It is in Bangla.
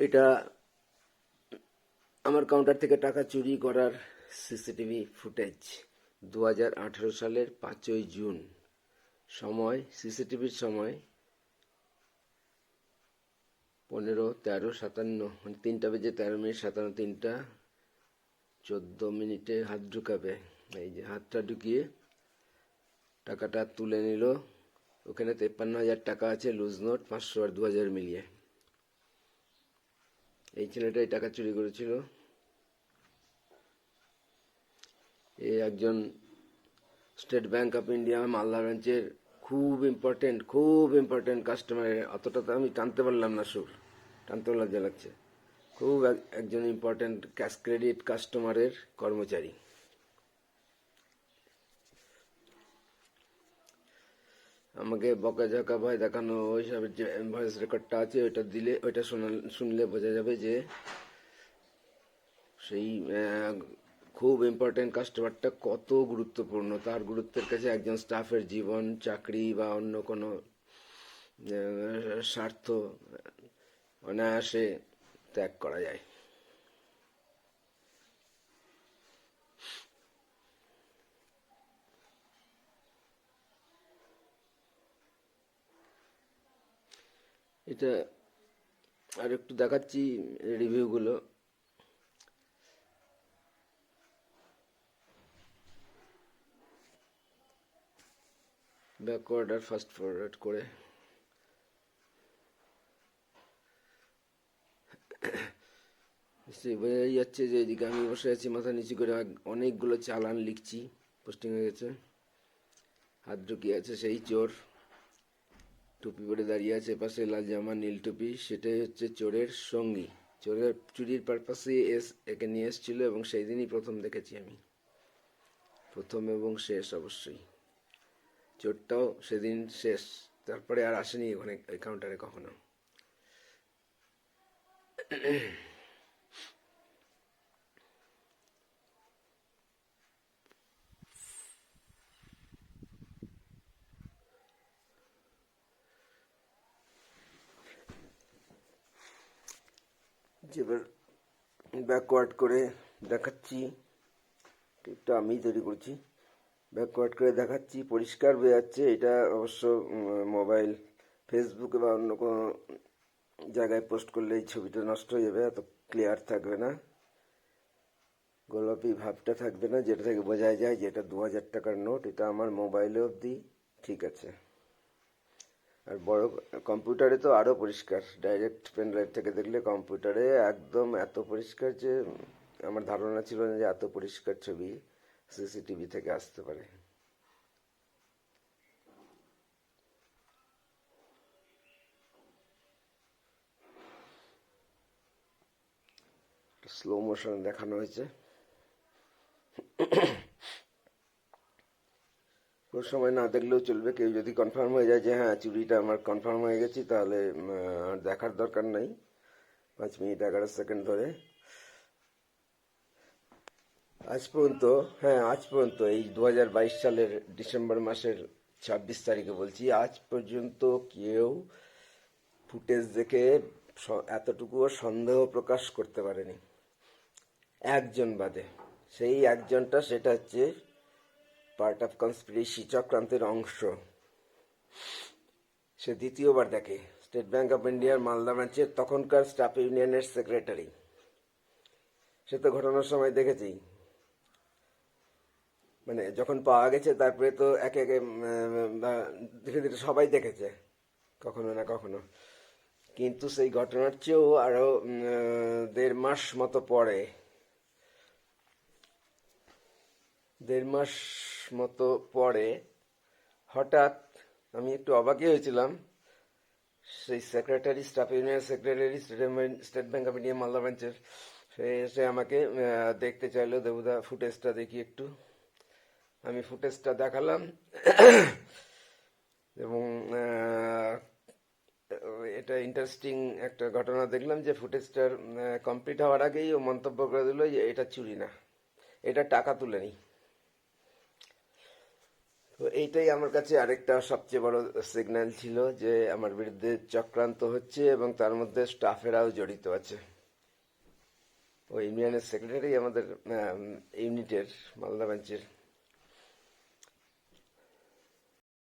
এটা আমার কাউন্টার থেকে টাকা চুরি করার সিসিটিভি ফুটেজ 2018 সালের 5ই জুন। সময় সিসিটিভির সময় 15:13:57, মানে 3:13 57, 3:14 হাত ঢুকাবে, এই যে হাতটা ঢুকিয়ে টাকাটা তুলে নিল। ওখানে 53,000 টাকা আছে, লুজ নোট 500 আর 2000 মিলিয়ে। এই ছেলেটাই টাকা চুরি করেছিল। এ একজন state bank of India Malda ব্রাঞ্চের খুব ইম্পর্টেন্ট কাস্টমার। অতটা তো আমি টানতে পারলাম না, সুর টানতে লজ্জা লাগছে। খুব একজন ইম্পর্টেন্ট ক্যাশ ক্রেডিট কাস্টমারের কর্মচারী। আমাকে বকাঝকা ভয় দেখানো ওইসবের যে ভয়েস রেকর্ডটা আছে, ওইটা দিলে, ওইটা শুনলে বোঝা যাবে যে সেই খুব ইম্পর্টেন্ট কাস্টমারটা কত গুরুত্বপূর্ণ। তার গুরুত্বের কাছে একজন স্টাফের জীবন, চাকরি বা অন্য কোনো স্বার্থ অনায়াসে ত্যাগ করা যায়। এটা আর একটু দেখাচ্ছি রিভিউগুলো। ব্যাকওয়ার্ড আর ফাস্ট ফরওয়ার্ড করে বোঝাই যাচ্ছে যে এদিকে আমি বসে আছি মাথা নিচু করে, অনেকগুলো চালান লিখছি, পোস্টিং হয়ে গেছে। হাত ঢুকিয়ে আছে সেই চোর, টুপি পরে দাঁড়িয়ে আছে, পাশে লাল জামা নীল টুপি, সেটাই হচ্ছে চোরের সঙ্গী। চোরের চুরির পারপাসে একে নিয়ে এসেছিল এবং সেই দিনই প্রথম দেখেছি আমি, প্রথম এবং শেষ অবশ্যই। চোরটাও সেদিন শেষ, তারপরে আর আসেনি ওখানে কাউন্টারে কখনো। যেবার ব্যাকওয়ার্ড করে দেখাচ্ছি, ক্লিপটা আমি তৈরি করছি, ব্যাকওয়ার্ড করে দেখাচ্ছি, পরিষ্কার বোঝা যাচ্ছে। এটা অবশ্য মোবাইল, ফেসবুকে বা অন্য কোনো জায়গায় পোস্ট করলে এই ছবিটা নষ্ট হয়ে যাবে, এত ক্লিয়ার থাকবে না, গোলাপি ভাবটা থাকবে না, যেটা থেকে বোঝা যায় যে এটা 2000 টাকার নোট। এটা আমার মোবাইলে অবধি ঠিক আছে, আর বড় কম্পিউটারে তো আরও পরিষ্কার। ডাইরেক্ট পেন ড্রাইভ থেকে দেখলে কম্পিউটারে একদম এত পরিষ্কার যে আমার ধারণা ছিল না যে এত পরিষ্কার ছবি সিসিটিভি থেকে আসতে পারে। স্লো মোশন দেখানো হয়েছে। কোনো সময় না দেখলেও চলবে, কেউ যদি কনফার্ম হয়ে যায় যে হ্যাঁ চুরিটা আমার কনফার্ম হয়ে গেছি, তাহলে দেখার দরকার নাই 5 মিনিট 11 সেকেন্ড ধরে। আজ পর্যন্ত এই 2022 সালের ডিসেম্বর মাসের 26 তারিখে বলছি, আজ পর্যন্ত কেউ ফুটেজ দেখে এতটুকুও সন্দেহ প্রকাশ করতে পারেনি, একজন বাদে। সেই একজনটা, সেটা হচ্ছে পার্ট অফ কনস্পিরেসি, চক্রান্তের অংশ। সে দ্বিতীয়বার দেখে। স্টেট ব্যাংক অফ ইন্ডিয়ার মালদা ব্রাঞ্চের তখনকার স্টাফ ইউনিয়নের সেক্রেটারি। সে তো ঘটনার সময় দেখেছি, মানে যখন পাওয়া গেছে তারপরে তো একে একে ধীরে ধীরে সবাই দেখেছে কখনো না কখনো। কিন্তু সেই ঘটনার চেয়েও আরো 1.5 মাস মতো পরে, 1.5 মাস মতো পরে হঠাৎ আমি একটু অবাকই হয়েছিলাম। সেই সেক্রেটারি, স্টাফ ইউনিয়নের secretary, state bank of India Malda ব্রাঞ্চের, সে এসে আমাকে দেখতে চাইলো, দেবুদা ফুটেজটা দেখি একটু। আমি ফুটেজটা দেখালাম এবং এটা ইন্টারেস্টিং একটা ঘটনা দেখলাম যে ফুটেজটার কমপ্লিট হওয়ার আগেই ও মন্তব্য করে দিল যে এটা চুরি না, এটা টাকা তুলে নি। তো এইটাই আমার কাছে আরেকটা সবচেয়ে বড় সিগন্যাল ছিল যে আমার বিরুদ্ধে চক্রান্ত হচ্ছে এবং তার মধ্যে স্টাফেরাও জড়িত আছে। ওই ইউনিয়নের সেক্রেটারি আমাদের ইউনিটের মালদা ব্রাঞ্চের